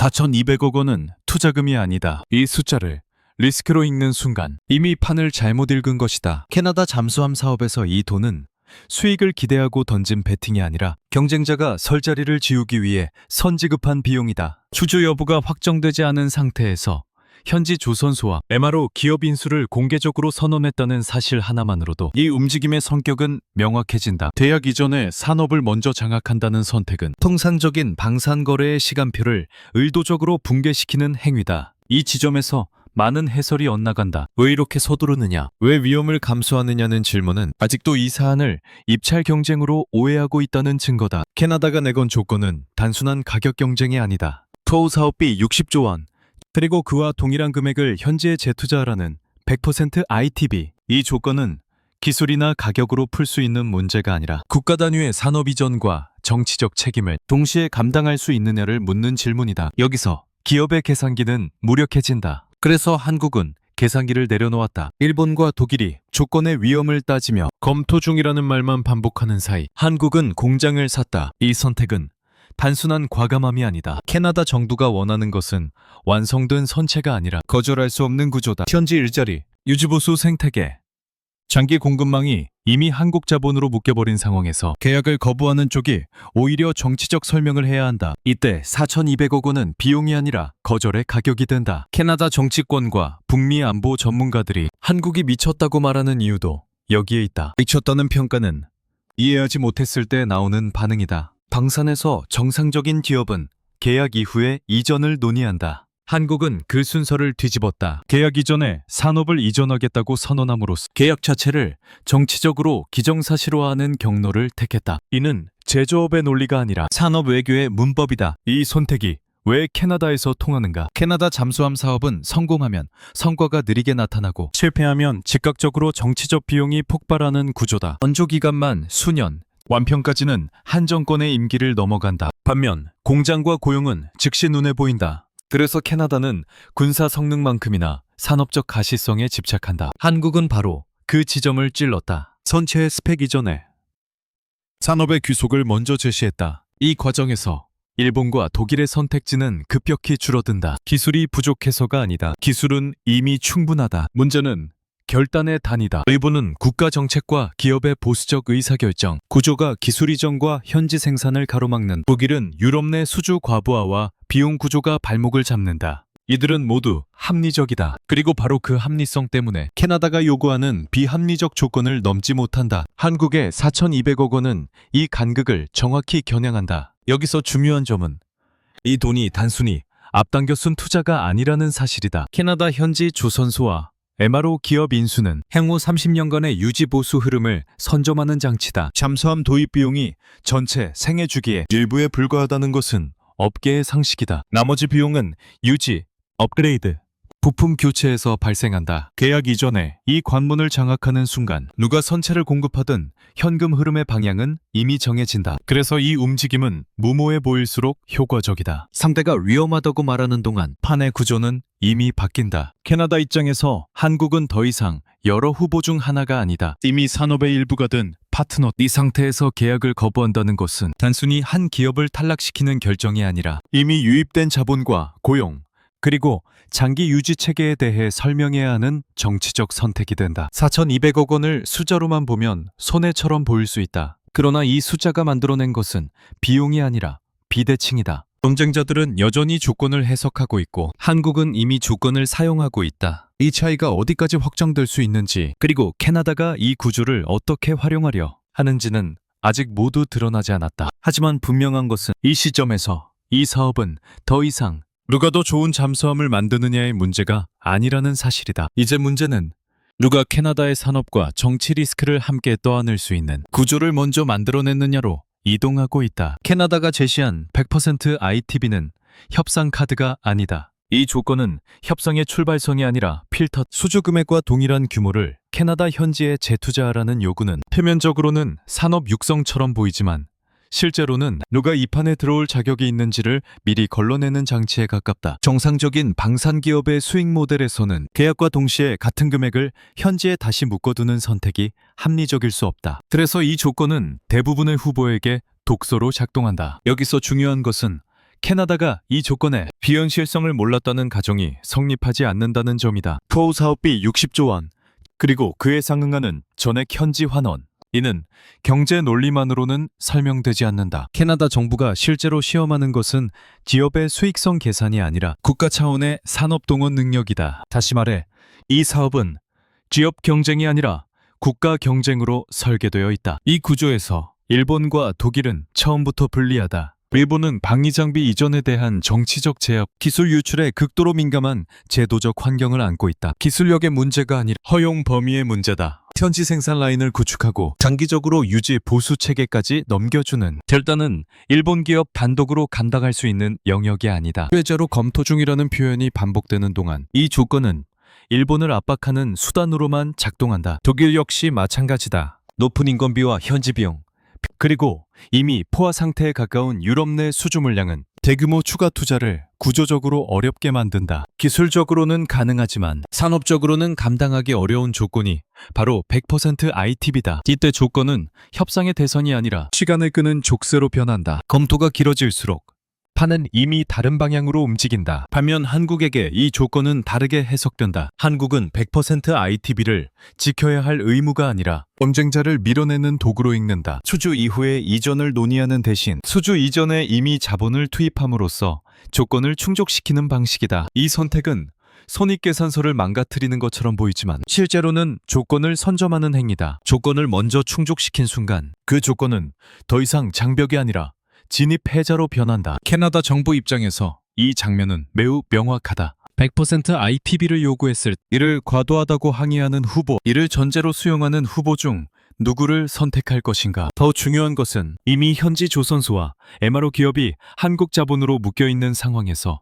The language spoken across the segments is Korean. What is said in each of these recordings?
4,200억 원은 투자금이 아니다. 이 숫자를 리스크로 읽는 순간 이미 판을 잘못 읽은 것이다. 캐나다 잠수함 사업에서 이 돈은 수익을 기대하고 던진 베팅이 아니라 경쟁자가 설 자리를 지우기 위해 선지급한 비용이다. 주주 여부가 확정되지 않은 상태에서 현지 조선소와 MRO 기업 인수를 공개적으로 선언했다는 사실 하나만으로도 이 움직임의 성격은 명확해진다. 계약 이전에 산업을 먼저 장악한다는 선택은 통상적인 방산거래의 시간표를 의도적으로 붕괴시키는 행위다. 이 지점에서 많은 해설이 엇나간다. 왜 이렇게 서두르느냐? 왜 위험을 감수하느냐는 질문은 아직도 이 사안을 입찰 경쟁으로 오해하고 있다는 증거다. 캐나다가 내건 조건은 단순한 가격 경쟁이 아니다. 토우 사업비 60조 원, 그리고 그와 동일한 금액을 현지에 재투자하라는 100% ITB. 이 조건은 기술이나 가격으로 풀 수 있는 문제가 아니라 국가 단위의 산업 이전과 정치적 책임을 동시에 감당할 수 있느냐를 묻는 질문이다. 여기서 기업의 계산기는 무력해진다. 그래서 한국은 계산기를 내려놓았다. 일본과 독일이 조건의 위험을 따지며 검토 중이라는 말만 반복하는 사이 한국은 공장을 샀다. 이 선택은 단순한 과감함이 아니다. 캐나다 정부가 원하는 것은 완성된 선체가 아니라 거절할 수 없는 구조다. 현지 일자리, 유지보수 생태계, 장기 공급망이 이미 한국 자본으로 묶여버린 상황에서 계약을 거부하는 쪽이 오히려 정치적 설명을 해야 한다. 이때 4,200억 원은 비용이 아니라 거절의 가격이 된다. 캐나다 정치권과 북미 안보 전문가들이 한국이 미쳤다고 말하는 이유도 여기에 있다. 미쳤다는 평가는 이해하지 못했을 때 나오는 반응이다. 방산에서 정상적인 기업은 계약 이후에 이전을 논의한다. 한국은 그 순서를 뒤집었다. 계약 이전에 산업을 이전하겠다고 선언함으로써 계약 자체를 정치적으로 기정사실화하는 경로를 택했다. 이는 제조업의 논리가 아니라 산업 외교의 문법이다. 이 선택이 왜 캐나다에서 통하는가? 캐나다 잠수함 사업은 성공하면 성과가 느리게 나타나고 실패하면 즉각적으로 정치적 비용이 폭발하는 구조다. 건조 기간만 수년, 완평까지는 한 정권의 임기를 넘어간다. 반면 공장과 고용은 즉시 눈에 보인다. 그래서 캐나다는 군사 성능만큼이나 산업적 가시성에 집착한다. 한국은 바로 그 지점을 찔렀다. 선체의 스펙 이전에 산업의 귀속을 먼저 제시했다. 이 과정에서 일본과 독일의 선택지는 급격히 줄어든다. 기술이 부족해서가 아니다. 기술은 이미 충분하다. 문제는 결단의 단위다. 일본은 국가 정책과 기업의 보수적 의사결정, 구조가 기술 이전과 현지 생산을 가로막는. 독일은 유럽 내 수주 과부하와 비용 구조가 발목을 잡는다. 이들은 모두 합리적이다. 그리고 바로 그 합리성 때문에 캐나다가 요구하는 비합리적 조건을 넘지 못한다. 한국의 4,200억 원은 이 간극을 정확히 겨냥한다. 여기서 중요한 점은 이 돈이 단순히 앞당겨 쓴 투자가 아니라는 사실이다. 캐나다 현지 조선소와 MRO 기업 인수는 향후 30년간의 유지 보수 흐름을 선점하는 장치다. 잠수함 도입 비용이 전체 생애 주기의 일부에 불과하다는 것은 업계의 상식이다. 나머지 비용은 유지, 업그레이드, 부품 교체에서 발생한다. 계약 이전에 이 관문을 장악하는 순간 누가 선체를 공급하든 현금 흐름의 방향은 이미 정해진다. 그래서 이 움직임은 무모해 보일수록 효과적이다. 상대가 위험하다고 말하는 동안 판의 구조는 이미 바뀐다. 캐나다 입장에서 한국은 더 이상 여러 후보 중 하나가 아니다. 이미 산업의 일부가 된 파트너. 이 상태에서 계약을 거부한다는 것은 단순히 한 기업을 탈락시키는 결정이 아니라 이미 유입된 자본과 고용, 그리고 장기 유지 체계에 대해 설명해야 하는 정치적 선택이 된다. 4,200억 원을 숫자로만 보면 손해처럼 보일 수 있다. 그러나 이 숫자가 만들어낸 것은 비용이 아니라 비대칭이다. 경쟁자들은 여전히 조건을 해석하고 있고 한국은 이미 조건을 사용하고 있다. 이 차이가 어디까지 확장될 수 있는지, 그리고 캐나다가 이 구조를 어떻게 활용하려 하는지는 아직 모두 드러나지 않았다. 하지만 분명한 것은 이 시점에서 이 사업은 더 이상 누가 더 좋은 잠수함을 만드느냐의 문제가 아니라는 사실이다. 이제 문제는 누가 캐나다의 산업과 정치 리스크를 함께 떠안을 수 있는 구조를 먼저 만들어냈느냐로 이동하고 있다. 캐나다가 제시한 100% ITB는 협상 카드가 아니다. 이 조건은 협상의 출발선이 아니라 필터. 수주 금액과 동일한 규모를 캐나다 현지에 재투자하라는 요구는 표면적으로는 산업 육성처럼 보이지만 실제로는 누가 이 판에 들어올 자격이 있는지를 미리 걸러내는 장치에 가깝다. 정상적인 방산기업의 수익 모델에서는 계약과 동시에 같은 금액을 현지에 다시 묶어두는 선택이 합리적일 수 없다. 그래서 이 조건은 대부분의 후보에게 독소로 작동한다. 여기서 중요한 것은 캐나다가 이 조건에 비현실성을 몰랐다는 가정이 성립하지 않는다는 점이다. 코우 사업비 60조 원, 그리고 그에 상응하는 전액 현지 환원. 이는 경제 논리만으로는 설명되지 않는다. 캐나다 정부가 실제로 시험하는 것은 기업의 수익성 계산이 아니라 국가 차원의 산업 동원 능력이다. 다시 말해, 이 사업은 기업 경쟁이 아니라 국가 경쟁으로 설계되어 있다. 이 구조에서 일본과 독일은 처음부터 불리하다. 일본은 방위 장비 이전에 대한 정치적 제약, 기술 유출에 극도로 민감한 제도적 환경을 안고 있다. 기술력의 문제가 아니라 허용 범위의 문제다. 현지 생산 라인을 구축하고 장기적으로 유지 보수 체계까지 넘겨주는 결단은 일본 기업 단독으로 감당할 수 있는 영역이 아니다. 회자로 검토 중이라는 표현이 반복되는 동안 이 조건은 일본을 압박하는 수단으로만 작동한다. 독일 역시 마찬가지다. 높은 인건비와 현지 비용, 그리고 이미 포화 상태에 가까운 유럽 내 수주 물량은 대규모 추가 투자를 구조적으로 어렵게 만든다. 기술적으로는 가능하지만 산업적으로는 감당하기 어려운 조건이 바로 100% ITB다. 이때 조건은 협상의 대선이 아니라 시간을 끄는 족쇄로 변한다. 검토가 길어질수록 판은 이미 다른 방향으로 움직인다. 반면 한국에게 이 조건은 다르게 해석된다. 한국은 100% ITB를 지켜야 할 의무가 아니라 경쟁자를 밀어내는 도구로 읽는다. 수주 이후에 이전을 논의하는 대신 수주 이전에 이미 자본을 투입함으로써 조건을 충족시키는 방식이다. 이 선택은 손익계산서를 망가뜨리는 것처럼 보이지만 실제로는 조건을 선점하는 행위다. 조건을 먼저 충족시킨 순간 그 조건은 더 이상 장벽이 아니라 진입 해자로 변한다. 캐나다 정부 입장에서 이 장면은 매우 명확하다. 100% ITB를 요구했을 때 이를 과도하다고 항의하는 후보, 이를 전제로 수용하는 후보 중 누구를 선택할 것인가? 더 중요한 것은 이미 현지 조선소와 MRO 기업이 한국 자본으로 묶여있는 상황에서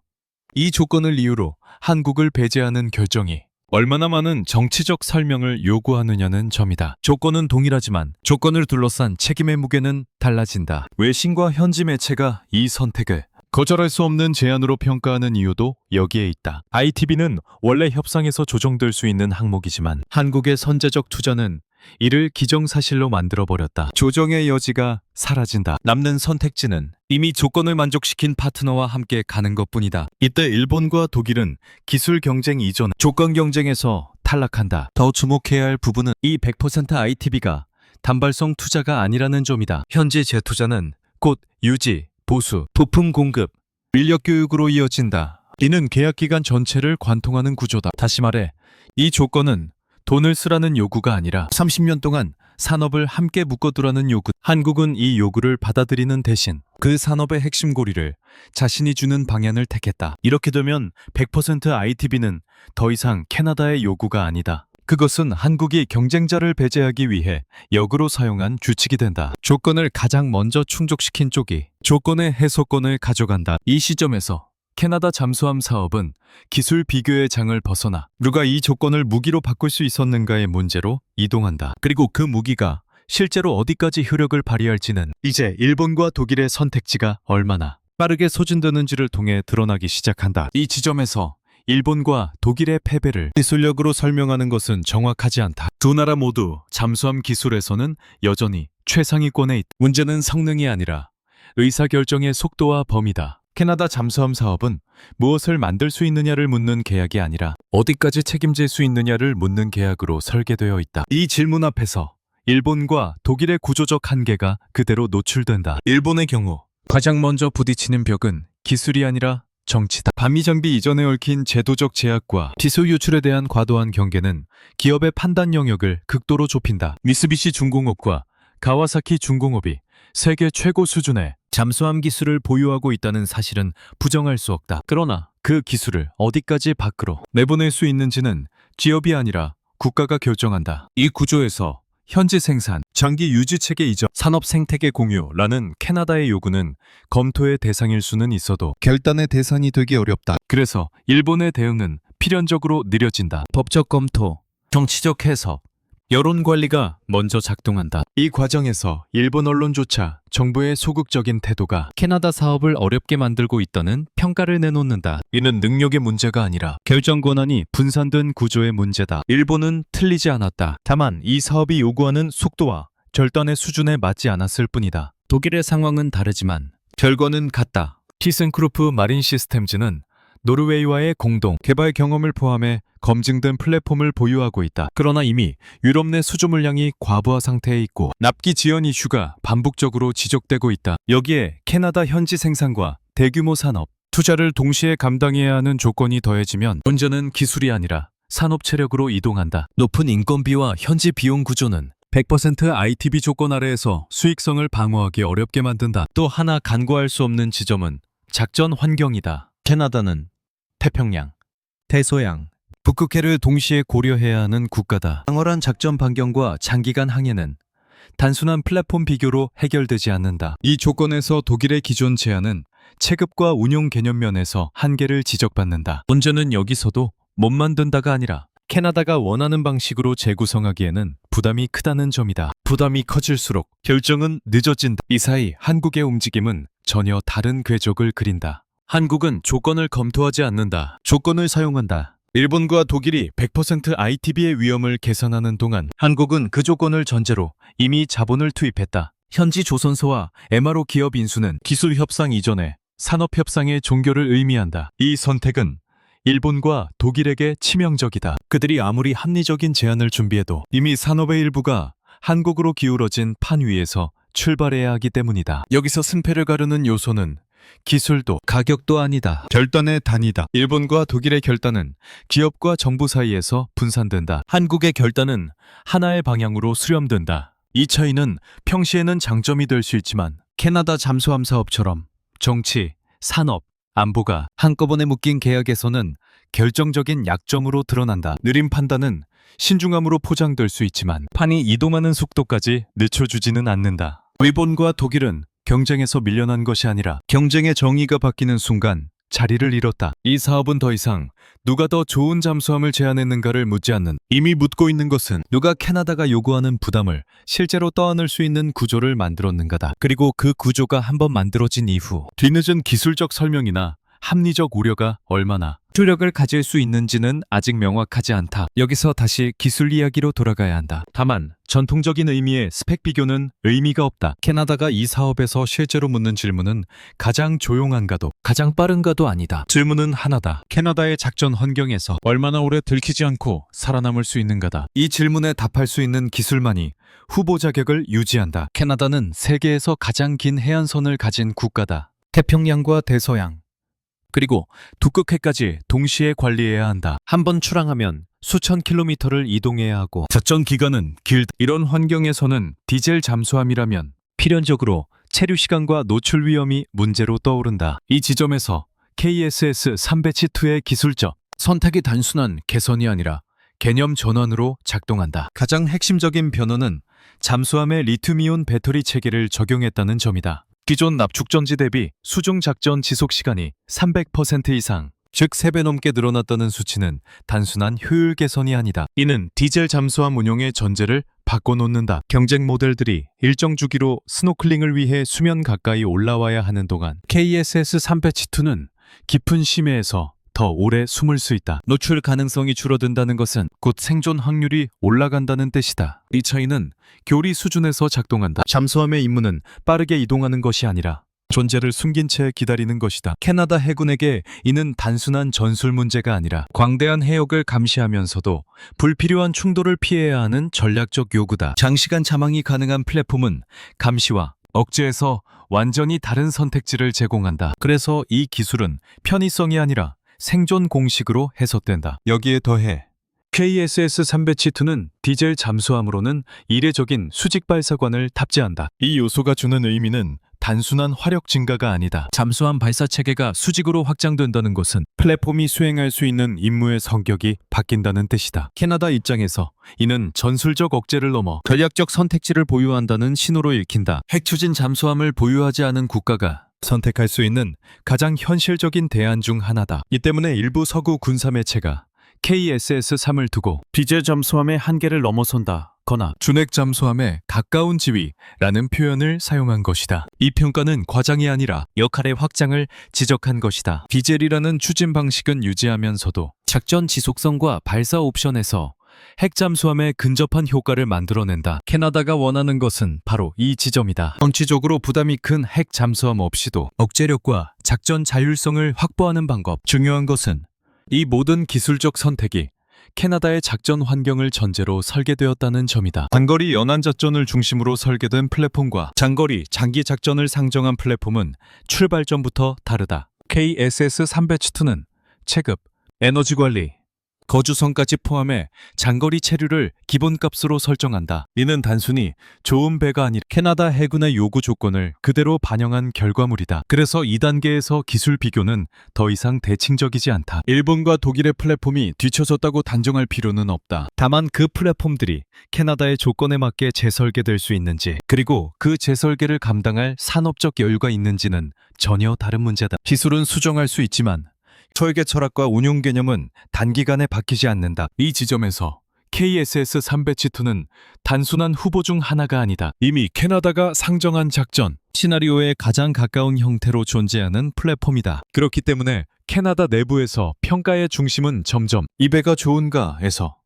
이 조건을 이유로 한국을 배제하는 결정이 얼마나 많은 정치적 설명을 요구하느냐는 점이다. 조건은 동일하지만 조건을 둘러싼 책임의 무게는 달라진다. 외신과 현지 매체가 이 선택을 거절할 수 없는 제안으로 평가하는 이유도 여기에 있다. ITB는 원래 협상에서 조정될 수 있는 항목이지만 한국의 선제적 투자는 이를 기정사실로 만들어버렸다. 조정의 여지가 사라진다. 남는 선택지는 이미 조건을 만족시킨 파트너와 함께 가는 것뿐이다. 이때 일본과 독일은 기술 경쟁 이전 조건 경쟁에서 탈락한다. 더 주목해야 할 부분은 이 100% ITB가 단발성 투자가 아니라는 점이다. 현지 재투자는 곧 유지, 보수, 부품 공급, 인력 교육으로 이어진다. 이는 계약 기간 전체를 관통하는 구조다. 다시 말해, 이 조건은 돈을 쓰라는 요구가 아니라 30년 동안 산업을 함께 묶어두라는 요구. 한국은 이 요구를 받아들이는 대신 그 산업의 핵심 고리를 자신이 주는 방향을 택했다. 이렇게 되면 100% ITB는 더 이상 캐나다의 요구가 아니다. 그것은 한국이 경쟁자를 배제하기 위해 역으로 사용한 규칙이 된다. 조건을 가장 먼저 충족시킨 쪽이 조건의 해소권을 가져간다. 이 시점에서 캐나다 잠수함 사업은 기술 비교의 장을 벗어나 누가 이 조건을 무기로 바꿀 수 있었는가의 문제로 이동한다. 그리고 그 무기가 실제로 어디까지 효력을 발휘할지는 이제 일본과 독일의 선택지가 얼마나 빠르게 소진되는지를 통해 드러나기 시작한다. 이 지점에서 일본과 독일의 패배를 기술력으로 설명하는 것은 정확하지 않다. 두 나라 모두 잠수함 기술에서는 여전히 최상위권에 있다. 문제는 성능이 아니라 의사결정의 속도와 범위다. 캐나다 잠수함 사업은 무엇을 만들 수 있느냐를 묻는 계약이 아니라 어디까지 책임질 수 있느냐를 묻는 계약으로 설계되어 있다. 이 질문 앞에서 일본과 독일의 구조적 한계가 그대로 노출된다. 일본의 경우 가장 먼저 부딪히는 벽은 기술이 아니라 정치다. 방위 장비 이전에 얽힌 제도적 제약과 기술 유출에 대한 과도한 경계는 기업의 판단 영역을 극도로 좁힌다. 미쓰비시 중공업과 가와사키 중공업이 세계 최고 수준의 잠수함 기술을 보유하고 있다는 사실은 부정할 수 없다. 그러나 그 기술을 어디까지 밖으로 내보낼 수 있는지는 기업이 아니라 국가가 결정한다. 이 구조에서 현지 생산, 장기 유지 체계 이전, 산업 생태계 공유라는 캐나다의 요구는 검토의 대상일 수는 있어도 결단의 대상이 되기 어렵다. 그래서 일본의 대응은 필연적으로 느려진다. 법적 검토, 정치적 해석, 여론 관리가 먼저 작동한다. 이 과정에서 일본 언론조차 정부의 소극적인 태도가 캐나다 사업을 어렵게 만들고 있다는 평가를 내놓는다. 이는 능력의 문제가 아니라 결정 권한이 분산된 구조의 문제다. 일본은 틀리지 않았다. 다만 이 사업이 요구하는 속도와 결단의 수준에 맞지 않았을 뿐이다. 독일의 상황은 다르지만 결과는 같다. 티센크루프 마린 시스템즈는 노르웨이와의 공동 개발 경험을 포함해 검증된 플랫폼을 보유하고 있다. 그러나 이미 유럽 내 수주 물량이 과부하 상태에 있고 납기 지연 이슈가 반복적으로 지적되고 있다. 여기에 캐나다 현지 생산과 대규모 산업, 투자를 동시에 감당해야 하는 조건이 더해지면 문제는 기술이 아니라 산업 체력으로 이동한다. 높은 인건비와 현지 비용 구조는 100% ITB 조건 아래에서 수익성을 방어하기 어렵게 만든다. 또 하나 간과할 수 없는 지점은 작전 환경이다. 캐나다는 태평양, 대서양, 북극해를 동시에 고려해야 하는 국가다. 탁월한 작전 반경과 장기간 항해는 단순한 플랫폼 비교로 해결되지 않는다. 이 조건에서 독일의 기존 제안은 체급과 운용 개념 면에서 한계를 지적받는다. 문제는 여기서도 못 만든다가 아니라 캐나다가 원하는 방식으로 재구성하기에는 부담이 크다는 점이다. 부담이 커질수록 결정은 늦어진다. 이 사이 한국의 움직임은 전혀 다른 궤적을 그린다. 한국은 조건을 검토하지 않는다. 조건을 사용한다. 일본과 독일이 100% ITB의 위험을 계산하는 동안 한국은 그 조건을 전제로 이미 자본을 투입했다. 현지 조선소와 MRO 기업 인수는 기술 협상 이전에 산업 협상의 종교를 의미한다. 이 선택은 일본과 독일에게 치명적이다. 그들이 아무리 합리적인 제안을 준비해도 이미 산업의 일부가 한국으로 기울어진 판 위에서 출발해야 하기 때문이다. 여기서 승패를 가르는 요소는 기술도 가격도 아니다. 결단의 단위다. 일본과 독일의 결단은 기업과 정부 사이에서 분산된다. 한국의 결단은 하나의 방향으로 수렴된다. 이 차이는 평시에는 장점이 될 수 있지만 캐나다 잠수함 사업처럼 정치, 산업, 안보가 한꺼번에 묶인 계약에서는 결정적인 약점으로 드러난다. 느린 판단은 신중함으로 포장될 수 있지만 판이 이동하는 속도까지 늦춰주지는 않는다. 일본과 독일은 경쟁에서 밀려난 것이 아니라 경쟁의 정의가 바뀌는 순간 자리를 잃었다. 이 사업은 더 이상 누가 더 좋은 잠수함을 제안했는가를 묻지 않는, 이미 묻고 있는 것은 누가 캐나다가 요구하는 부담을 실제로 떠안을 수 있는 구조를 만들었는가다. 그리고 그 구조가 한번 만들어진 이후 뒤늦은 기술적 설명이나 합리적 우려가 얼마나 효력을 가질 수 있는지는 아직 명확하지 않다. 여기서 다시 기술 이야기로 돌아가야 한다. 다만 전통적인 의미의 스펙 비교는 의미가 없다. 캐나다가 이 사업에서 실제로 묻는 질문은 가장 조용한가도 가장 빠른가도 아니다. 질문은 하나다. 캐나다의 작전 환경에서 얼마나 오래 들키지 않고 살아남을 수 있는가다. 이 질문에 답할 수 있는 기술만이 후보 자격을 유지한다. 캐나다는 세계에서 가장 긴 해안선을 가진 국가다. 태평양과 대서양, 그리고 북극해까지 동시에 관리해야 한다. 한번 출항하면 수천 킬로미터를 이동해야 하고 작전 기간은 길다. 이런 환경에서는 디젤 잠수함이라면 필연적으로 체류 시간과 노출 위험이 문제로 떠오른다. 이 지점에서 KSS 3배치2의 기술적 선택이 단순한 개선이 아니라 개념 전환으로 작동한다. 가장 핵심적인 변화는 잠수함의 리튬이온 배터리 체계를 적용했다는 점이다. 기존 납축전지 대비 수중 작전 지속 시간이 300% 이상, 즉 3배 넘게 늘어났다는 수치는 단순한 효율 개선이 아니다. 이는 디젤 잠수함 운용의 전제를 바꿔놓는다. 경쟁 모델들이 일정 주기로 스노클링을 위해 수면 가까이 올라와야 하는 동안 KSS 3배치2는 깊은 심해에서 더 오래 숨을 수 있다. 노출 가능성이 줄어든다는 것은 곧 생존 확률이 올라간다는 뜻이다. 이 차이는 교리 수준에서 작동한다. 잠수함의 임무는 빠르게 이동하는 것이 아니라 존재를 숨긴 채 기다리는 것이다. 캐나다 해군에게 이는 단순한 전술 문제가 아니라 광대한 해역을 감시하면서도 불필요한 충돌을 피해야 하는 전략적 요구다. 장시간 잠항이 가능한 플랫폼은 감시와 억제에서 완전히 다른 선택지를 제공한다. 그래서 이 기술은 편의성이 아니라 생존 공식으로 해석된다. 여기에 더해 KSS 3배치2는 디젤 잠수함으로는 이례적인 수직 발사관을 탑재한다. 이 요소가 주는 의미는 단순한 화력 증가가 아니다. 잠수함 발사 체계가 수직으로 확장된다는 것은 플랫폼이 수행할 수 있는 임무의 성격이 바뀐다는 뜻이다. 캐나다 입장에서 이는 전술적 억제를 넘어 전략적 선택지를 보유한다는 신호로 읽힌다. 핵추진 잠수함을 보유하지 않은 국가가 선택할 수 있는 가장 현실적인 대안 중 하나다. 이 때문에 일부 서구 군사 매체가 KSS-3을 두고 디젤 잠수함의 한계를 넘어선다거나 준핵 잠수함에 가까운 지위라는 표현을 사용한 것이다. 이 평가는 과장이 아니라 역할의 확장을 지적한 것이다. 디젤이라는 추진 방식은 유지하면서도 작전 지속성과 발사 옵션에서 핵 잠수함에 근접한 효과를 만들어낸다. 캐나다가 원하는 것은 바로 이 지점이다. 정치적으로 부담이 큰 핵 잠수함 없이도 억제력과 작전 자율성을 확보하는 방법. 중요한 것은 이 모든 기술적 선택이 캐나다의 작전 환경을 전제로 설계되었다는 점이다. 단거리 연안 작전을 중심으로 설계된 플랫폼과 장거리 장기 작전을 상정한 플랫폼은 출발 전부터 다르다. KSS-302는 체급, 에너지 관리, 거주성까지 포함해 장거리 체류를 기본값으로 설정한다. 이는 단순히 좋은 배가 아니라 캐나다 해군의 요구 조건을 그대로 반영한 결과물이다. 그래서 2단계에서 기술 비교는 더 이상 대칭적이지 않다. 일본과 독일의 플랫폼이 뒤처졌다고 단정할 필요는 없다. 다만 그 플랫폼들이 캐나다의 조건에 맞게 재설계될 수 있는지, 그리고 그 재설계를 감당할 산업적 여유가 있는지는 전혀 다른 문제다. 기술은 수정할 수 있지만 설계 철학과 운용 개념은 단기간에 바뀌지 않는다. 이 지점에서 KSS-302는 단순한 후보 중 하나가 아니다. 이미 캐나다가 상정한 작전, 시나리오에 가장 가까운 형태로 존재하는 플랫폼이다. 그렇기 때문에 캐나다 내부에서 평가의 중심은 점점 이 배가 좋은가에서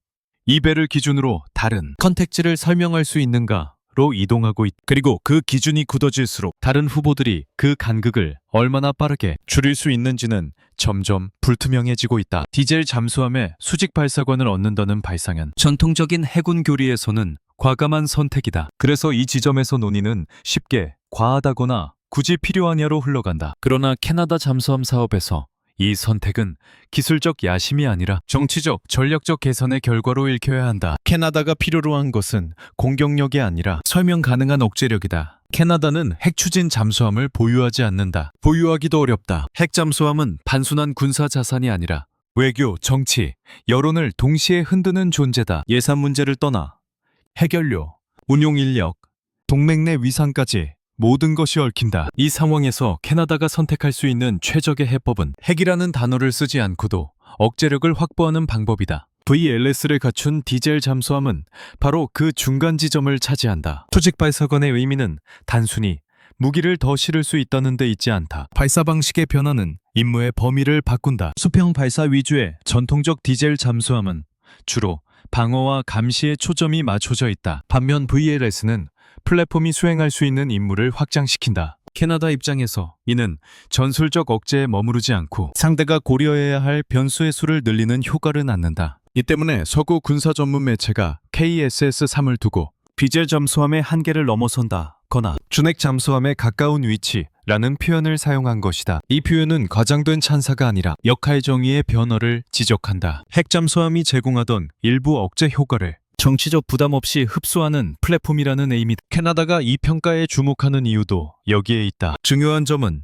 이 배를 기준으로 다른 컨텍스트를 설명할 수 있는가 로 이동하고 그리고 그 기준이 굳어질수록 다른 후보들이 그 간극을 얼마나 빠르게 줄일 수 있는지는 점점 불투명해지고 있다. 디젤 잠수함에 수직 발사관을 얻는다는 발상은 전통적인 해군 교리에서는 과감한 선택이다. 그래서 이 지점에서 논의는 쉽게 과하다거나 굳이 필요하냐로 흘러간다. 그러나 캐나다 잠수함 사업에서 이 선택은 기술적 야심이 아니라 정치적, 전략적 계산의 결과로 읽혀야 한다. 캐나다가 필요로 한 것은 공격력이 아니라 설명 가능한 억제력이다. 캐나다는 핵 추진 잠수함을 보유하지 않는다. 보유하기도 어렵다. 핵 잠수함은 단순한 군사 자산이 아니라 외교, 정치, 여론을 동시에 흔드는 존재다. 예산 문제를 떠나 해결료, 운용 인력, 동맹 내 위상까지 모든 것이 얽힌다. 이 상황에서 캐나다가 선택할 수 있는 최적의 해법은 핵이라는 단어를 쓰지 않고도 억제력을 확보하는 방법이다. VLS를 갖춘 디젤 잠수함은 바로 그 중간 지점을 차지한다. 수직 발사관의 의미는 단순히 무기를 더 실을 수 있다는 데 있지 않다. 발사 방식의 변화는 임무의 범위를 바꾼다. 수평 발사 위주의 전통적 디젤 잠수함은 주로 방어와 감시에 초점이 맞춰져 있다. 반면 VLS는 플랫폼이 수행할 수 있는 임무를 확장시킨다. 캐나다 입장에서 이는 전술적 억제에 머무르지 않고 상대가 고려해야 할 변수의 수를 늘리는 효과를 낳는다. 이 때문에 서구 군사 전문 매체가 KSS-3을 두고 디젤 잠수함의 한계를 넘어선다거나 준핵 잠수함에 가까운 위치라는 표현을 사용한 것이다. 이 표현은 과장된 찬사가 아니라 역할 정의의 변화를 지적한다. 핵 잠수함이 제공하던 일부 억제 효과를 정치적 부담 없이 흡수하는 플랫폼이라는 의미. 캐나다가 이 평가에 주목하는 이유도 여기에 있다. 중요한 점은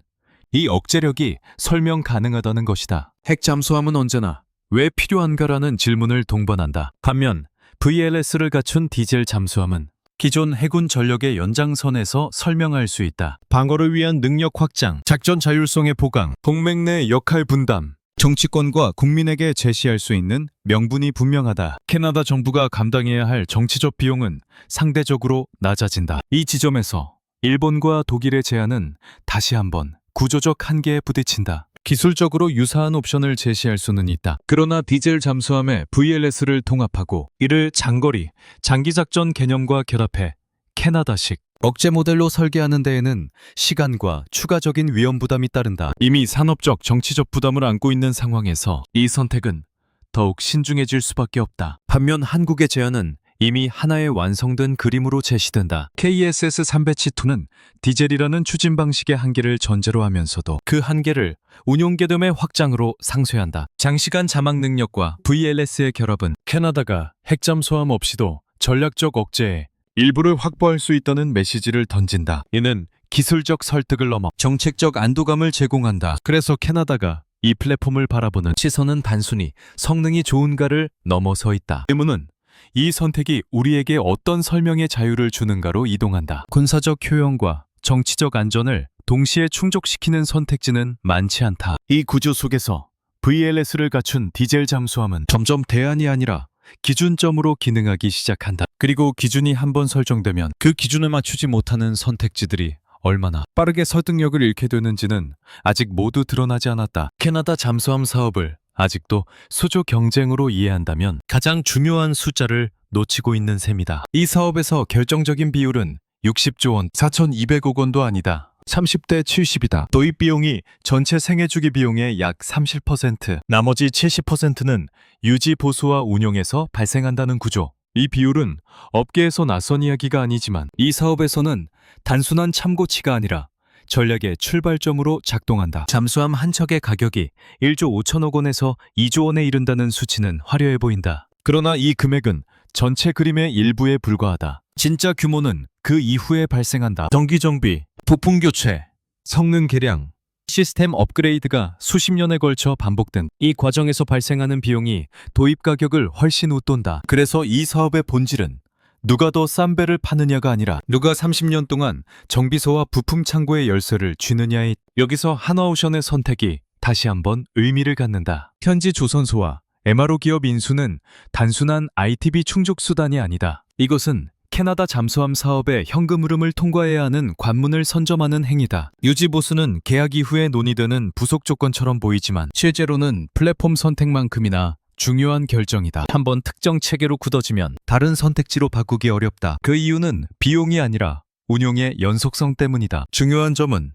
이 억제력이 설명 가능하다는 것이다. 핵 잠수함은 언제나 왜 필요한가라는 질문을 동반한다. 반면 VLS를 갖춘 디젤 잠수함은 기존 해군 전력의 연장선에서 설명할 수 있다. 방어를 위한 능력 확장, 작전 자율성의 보강, 동맹 내 역할 분담, 정치권과 국민에게 제시할 수 있는 명분이 분명하다. 캐나다 정부가 감당해야 할 정치적 비용은 상대적으로 낮아진다. 이 지점에서 일본과 독일의 제안은 다시 한번 구조적 한계에 부딪힌다. 기술적으로 유사한 옵션을 제시할 수는 있다. 그러나 디젤 잠수함에 VLS를 통합하고 이를 장거리, 장기작전 개념과 결합해 캐나다식 억제 모델로 설계하는 데에는 시간과 추가적인 위험 부담이 따른다. 이미 산업적, 정치적 부담을 안고 있는 상황에서 이 선택은 더욱 신중해질 수밖에 없다. 반면 한국의 제안은 이미 하나의 완성된 그림으로 제시된다. KSS-302는 디젤이라는 추진 방식의 한계를 전제로 하면서도 그 한계를 운용 개념의 확장으로 상쇄한다. 장시간 자막 능력과 VLS의 결합은 캐나다가 핵잠수함 없이도 전략적 억제에 일부를 확보할 수 있다는 메시지를 던진다. 이는 기술적 설득을 넘어 정책적 안도감을 제공한다. 그래서 캐나다가 이 플랫폼을 바라보는 시선은 단순히 성능이 좋은가를 넘어서 있다. 의문은 이 선택이 우리에게 어떤 설명의 자유를 주는가로 이동한다. 군사적 효용과 정치적 안전을 동시에 충족시키는 선택지는 많지 않다. 이 구조 속에서 VLS를 갖춘 디젤 잠수함은 점점 대안이 아니라 기준점으로 기능하기 시작한다. 그리고 기준이 한번 설정되면 그 기준에 맞추지 못하는 선택지들이 얼마나 빠르게 설득력을 잃게 되는지는 아직 모두 드러나지 않았다. 캐나다 잠수함 사업을 아직도 수조 경쟁으로 이해한다면 가장 중요한 숫자를 놓치고 있는 셈이다. 이 사업에서 결정적인 비율은 60조 원, 4,200억 원도 아니다. 30대 70이다. 도입 비용이 전체 생애주기 비용의 약 30%, 나머지 70%는 유지 보수와 운용에서 발생한다는 구조. 이 비율은 업계에서 낯선 이야기가 아니지만 이 사업에서는 단순한 참고치가 아니라 전략의 출발점으로 작동한다. 잠수함 한 척의 가격이 1조 5천억 원에서 2조 원에 이른다는 수치는 화려해 보인다. 그러나 이 금액은 전체 그림의 일부에 불과하다. 진짜 규모는 그 이후에 발생한다. 정기 정비, 부품 교체, 성능 개량, 시스템 업그레이드가 수십 년에 걸쳐 반복된 이 과정에서 발생하는 비용이 도입 가격을 훨씬 웃돈다. 그래서 이 사업의 본질은 누가 더 싼 배를 파느냐가 아니라 누가 30년 동안 정비소와 부품 창고의 열쇠를 쥐느냐에 여기서 한화오션의 선택이 다시 한번 의미를 갖는다. 현지 조선소와 MRO 기업 인수는 단순한 ITB 충족 수단이 아니다. 이것은 캐나다 잠수함 사업의 현금 흐름을 통과해야 하는 관문을 선점하는 행위다. 유지 보수는 계약 이후에 논의되는 부속 조건처럼 보이지만 실제로는 플랫폼 선택만큼이나 중요한 결정이다. 한번 특정 체계로 굳어지면 다른 선택지로 바꾸기 어렵다. 그 이유는 비용이 아니라 운용의 연속성 때문이다. 중요한 점은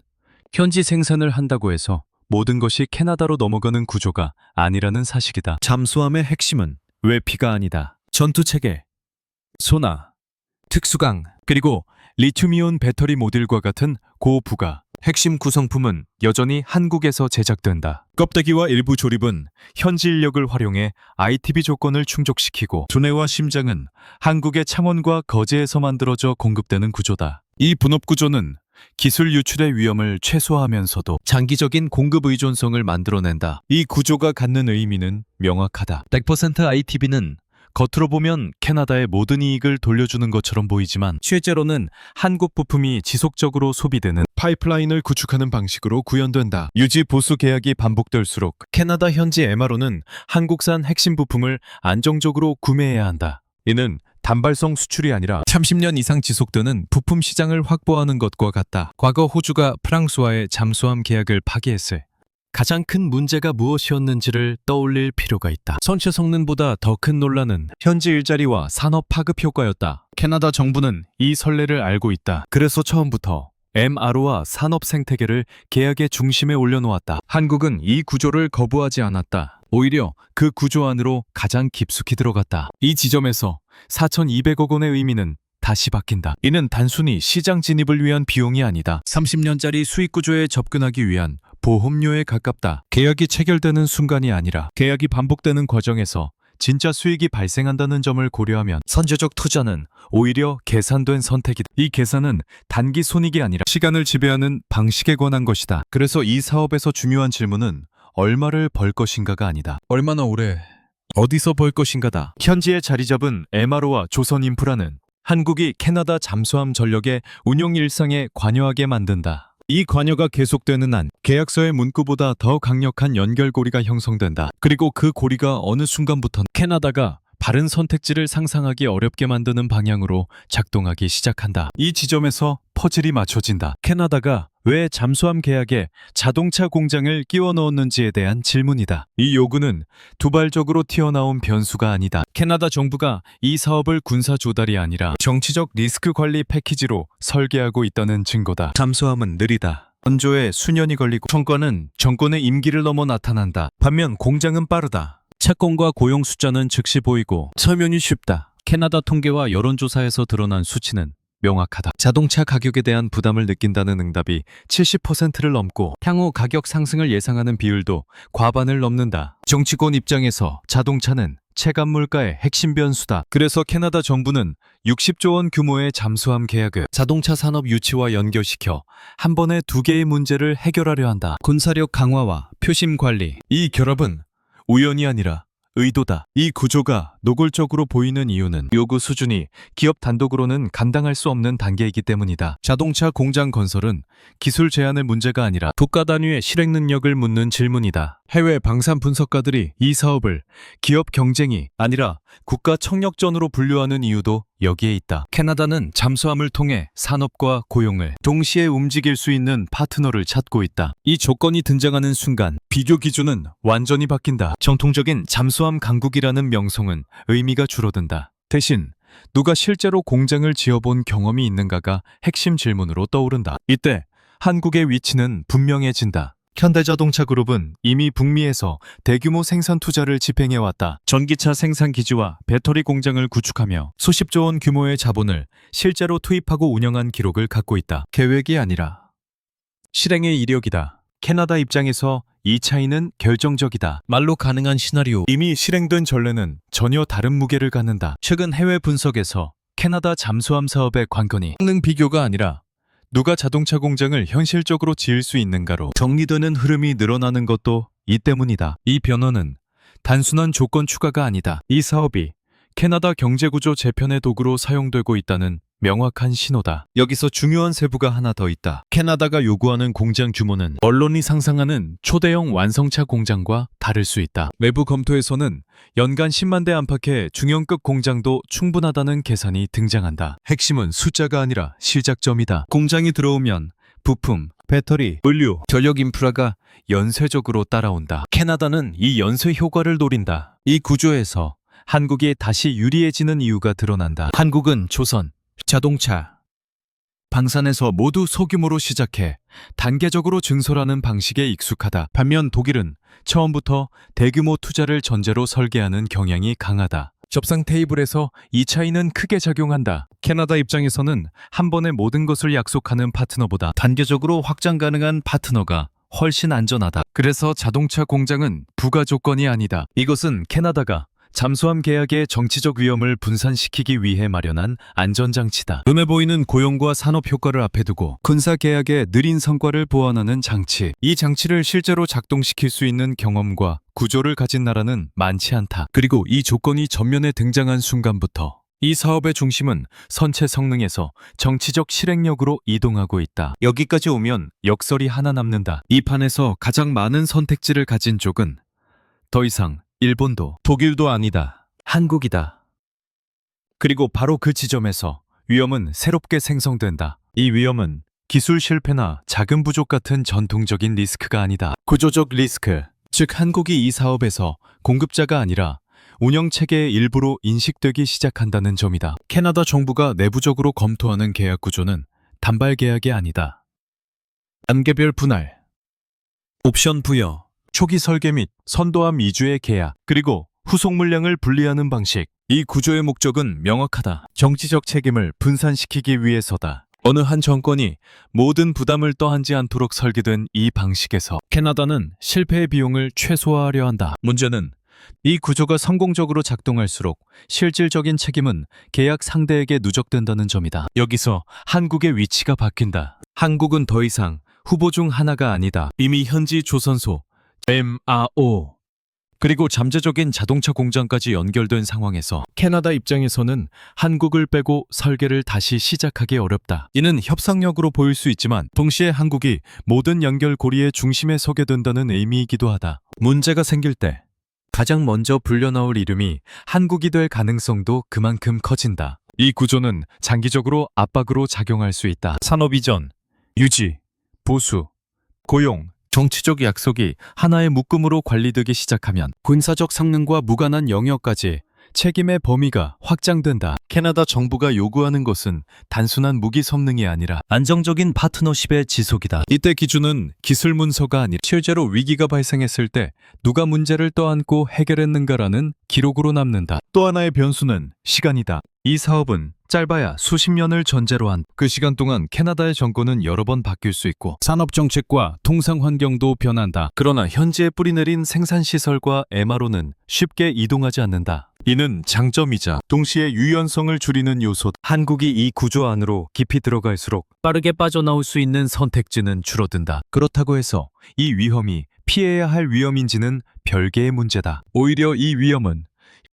현지 생산을 한다고 해서 모든 것이 캐나다로 넘어가는 구조가 아니라는 사실이다. 잠수함의 핵심은 외피가 아니다. 전투체계, 소나, 특수강, 그리고 리튬이온 배터리 모듈과 같은 고부가 핵심 구성품은 여전히 한국에서 제작된다. 껍데기와 일부 조립은 현지 인력을 활용해 ITB 조건을 충족시키고 두뇌와 심장은 한국의 창원과 거제에서 만들어져 공급되는 구조다. 이 분업 구조는 기술 유출의 위험을 최소화하면서도 장기적인 공급 의존성을 만들어낸다. 이 구조가 갖는 의미는 명확하다. 100% ITB는 겉으로 보면 캐나다의 모든 이익을 돌려주는 것처럼 보이지만 실제로는 한국 부품이 지속적으로 소비되는 파이프라인을 구축하는 방식으로 구현된다. 유지 보수 계약이 반복될수록 캐나다 현지 MRO는 한국산 핵심 부품을 안정적으로 구매해야 한다. 이는 단발성 수출이 아니라 30년 이상 지속되는 부품 시장을 확보하는 것과 같다. 과거 호주가 프랑스와의 잠수함 계약을 파기했을 가장 큰 문제가 무엇이었는지를 떠올릴 필요가 있다. 선체 성능보다 더 큰 논란은 현지 일자리와 산업 파급 효과였다. 캐나다 정부는 이 선례를 알고 있다. 그래서 처음부터 MRO와 산업 생태계를 계약의 중심에 올려놓았다. 한국은 이 구조를 거부하지 않았다. 오히려 그 구조 안으로 가장 깊숙이 들어갔다. 이 지점에서 4,200억 원의 의미는 다시 바뀐다. 이는 단순히 시장 진입을 위한 비용이 아니다. 30년짜리 수익 구조에 접근하기 위한 보험료에 가깝다. 계약이 체결되는 순간이 아니라 계약이 반복되는 과정에서 진짜 수익이 발생한다는 점을 고려하면 선제적 투자는 오히려 계산된 선택이다. 이 계산은 단기 손익이 아니라 시간을 지배하는 방식에 관한 것이다. 그래서 이 사업에서 중요한 질문은 얼마를 벌 것인가가 아니다. 얼마나 오래, 어디서 벌 것인가다. 현지에 자리 잡은 MRO와 조선인프라는 한국이 캐나다 잠수함 전력의 운용 일상에 관여하게 만든다. 이 관여가 계속되는 한 계약서의 문구보다 더 강력한 연결고리가 형성된다. 그리고 그 고리가 어느 순간부터 캐나다가 바른 선택지를 상상하기 어렵게 만드는 방향으로 작동하기 시작한다. 이 지점에서 퍼즐이 맞춰진다. 캐나다가 왜 잠수함 계약에 자동차 공장을 끼워 넣었는지에 대한 질문이다. 이 요구는 두발적으로 튀어나온 변수가 아니다. 캐나다 정부가 이 사업을 군사 조달이 아니라 정치적 리스크 관리 패키지로 설계하고 있다는 증거다. 잠수함은 느리다. 건조에 수년이 걸리고 정권은 정권의 임기를 넘어 나타난다. 반면 공장은 빠르다. 채권과 고용 숫자는 즉시 보이고 설명이 쉽다. 캐나다 통계와 여론조사에서 드러난 수치는 명확하다. 자동차 가격에 대한 부담을 느낀다는 응답이 70%를 넘고 향후 가격 상승을 예상하는 비율도 과반을 넘는다. 정치권 입장에서 자동차는 체감 물가의 핵심 변수다. 그래서 캐나다 정부는 60조 원 규모의 잠수함 계약을 자동차 산업 유치와 연결시켜 한 번에 두 개의 문제를 해결하려 한다. 군사력 강화와 표심 관리. 이 결합은 우연이 아니라 의도다. 이 구조가 노골적으로 보이는 이유는 요구 수준이 기업 단독으로는 감당할 수 없는 단계이기 때문이다. 자동차 공장 건설은 기술 제한의 문제가 아니라 국가 단위의 실행 능력을 묻는 질문이다. 해외 방산 분석가들이 이 사업을 기업 경쟁이 아니라 국가 청력전으로 분류하는 이유도 여기에 있다. 캐나다는 잠수함을 통해 산업과 고용을 동시에 움직일 수 있는 파트너를 찾고 있다. 이 조건이 등장하는 순간 비교 기준은 완전히 바뀐다. 정통적인 잠수함 강국이라는 명성은 의미가 줄어든다. 대신 누가 실제로 공장을 지어본 경험이 있는가가 핵심 질문으로 떠오른다. 이때 한국의 위치는 분명해진다. 현대자동차 그룹은 이미 북미에서 대규모 생산 투자를 집행해왔다. 전기차 생산 기지와 배터리 공장을 구축하며 수십조 원 규모의 자본을 실제로 투입하고 운영한 기록을 갖고 있다. 계획이 아니라 실행의 이력이다. 캐나다 입장에서 이 차이는 결정적이다. 말로 가능한 시나리오, 이미 실행된 전례는 전혀 다른 무게를 갖는다. 최근 해외 분석에서 캐나다 잠수함 사업의 관건이 성능 비교가 아니라 누가 자동차 공장을 현실적으로 지을 수 있는가로 정리되는 흐름이 늘어나는 것도 이 때문이다. 이 변화는 단순한 조건 추가가 아니다. 이 사업이 캐나다 경제구조 재편의 도구로 사용되고 있다는 명확한 신호다. 여기서 중요한 세부가 하나 더 있다. 캐나다가 요구하는 공장 규모는 언론이 상상하는 초대형 완성차 공장과 다를 수 있다. 외부 검토에서는 연간 10만 대 안팎의 중형급 공장도 충분하다는 계산이 등장한다. 핵심은 숫자가 아니라 시작점이다. 공장이 들어오면 부품, 배터리, 물류, 전력 인프라가 연쇄적으로 따라온다. 캐나다는 이 연쇄 효과를 노린다. 이 구조에서 한국이 다시 유리해지는 이유가 드러난다. 한국은 조선, 자동차, 방산에서 모두 소규모로 시작해 단계적으로 증설하는 방식에 익숙하다. 반면 독일은 처음부터 대규모 투자를 전제로 설계하는 경향이 강하다. 접상 테이블에서 이 차이는 크게 작용한다. 캐나다 입장에서는 한 번에 모든 것을 약속하는 파트너보다 단계적으로 확장 가능한 파트너가 훨씬 안전하다. 그래서 자동차 공장은 부가 조건이 아니다. 이것은 캐나다가 잠수함 계약의 정치적 위험을 분산시키기 위해 마련한 안전장치다. 눈에 보이는 고용과 산업 효과를 앞에 두고 군사 계약의 느린 성과를 보완하는 장치. 이 장치를 실제로 작동시킬 수 있는 경험과 구조를 가진 나라는 많지 않다. 그리고 이 조건이 전면에 등장한 순간부터 이 사업의 중심은 선체 성능에서 정치적 실행력으로 이동하고 있다. 여기까지 오면 역설이 하나 남는다. 이 판에서 가장 많은 선택지를 가진 쪽은 더 이상 일본도 독일도 아니다. 한국이다. 그리고 바로 그 지점에서 위험은 새롭게 생성된다. 이 위험은 기술 실패나 자금 부족 같은 전통적인 리스크가 아니다. 구조적 리스크, 즉 한국이 이 사업에서 공급자가 아니라 운영체계의 일부로 인식되기 시작한다는 점이다. 캐나다 정부가 내부적으로 검토하는 계약 구조는 단발 계약이 아니다. 단계별 분할, 옵션 부여, 초기 설계 및 선도함 이주의 계약, 그리고 후속 물량을 분리하는 방식. 이 구조의 목적은 명확하다. 정치적 책임을 분산시키기 위해서다. 어느 한 정권이 모든 부담을 떠안지 않도록 설계된 이 방식에서 캐나다는 실패의 비용을 최소화하려 한다. 문제는 이 구조가 성공적으로 작동할수록 실질적인 책임은 계약 상대에게 누적된다는 점이다. 여기서 한국의 위치가 바뀐다. 한국은 더 이상 후보 중 하나가 아니다. 이미 현지 조선소, MRO, 그리고 잠재적인 자동차 공장까지 연결된 상황에서 캐나다 입장에서는 한국을 빼고 설계를 다시 시작하기 어렵다. 이는 협상력으로 보일 수 있지만 동시에 한국이 모든 연결고리의 중심에 서게 된다는 의미이기도 하다. 문제가 생길 때 가장 먼저 불려나올 이름이 한국이 될 가능성도 그만큼 커진다. 이 구조는 장기적으로 압박으로 작용할 수 있다. 산업 이전, 유지, 보수, 고용, 정치적 약속이 하나의 묶음으로 관리되기 시작하면 군사적 성능과 무관한 영역까지 책임의 범위가 확장된다. 캐나다 정부가 요구하는 것은 단순한 무기 성능이 아니라 안정적인 파트너십의 지속이다. 이때 기준은 기술 문서가 아니라 실제로 위기가 발생했을 때 누가 문제를 떠안고 해결했는가라는 기록으로 남는다. 또 하나의 변수는 시간이다. 이 사업은 짧아야 수십 년을 전제로 한 그 시간 동안 캐나다의 정권은 여러 번 바뀔 수 있고 산업 정책과 통상 환경도 변한다. 그러나 현지에 뿌리내린 생산시설과 MRO는 쉽게 이동하지 않는다. 이는 장점이자 동시에 유연성을 줄이는 요소. 한국이 이 구조 안으로 깊이 들어갈수록 빠르게 빠져나올 수 있는 선택지는 줄어든다. 그렇다고 해서 이 위험이 피해야 할 위험인지는 별개의 문제다. 오히려 이 위험은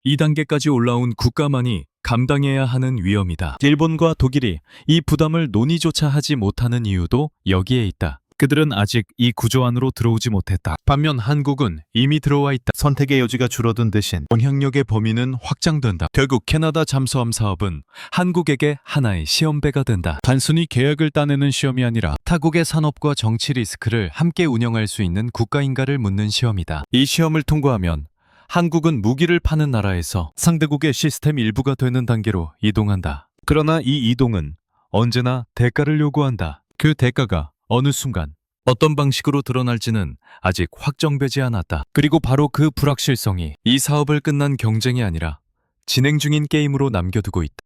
2단계까지 올라온 국가만이 감당해야 하는 위험이다. 일본과 독일이 이 부담을 논의조차 하지 못하는 이유도 여기에 있다. 그들은 아직 이 구조 안으로 들어오지 못했다. 반면 한국은 이미 들어와 있다. 선택의 여지가 줄어든 대신 영향력의 범위는 확장된다. 결국 캐나다 잠수함 사업은 한국에게 하나의 시험배가 된다. 단순히 계약을 따내는 시험이 아니라 타국의 산업과 정치 리스크를 함께 운영할 수 있는 국가인가를 묻는 시험이다. 이 시험을 통과하면 한국은 무기를 파는 나라에서 상대국의 시스템 일부가 되는 단계로 이동한다. 그러나 이 이동은 언제나 대가를 요구한다. 그 대가가 어느 순간 어떤 방식으로 드러날지는 아직 확정되지 않았다. 그리고 바로 그 불확실성이 이 사업을 끝난 경쟁이 아니라 진행 중인 게임으로 남겨두고 있다.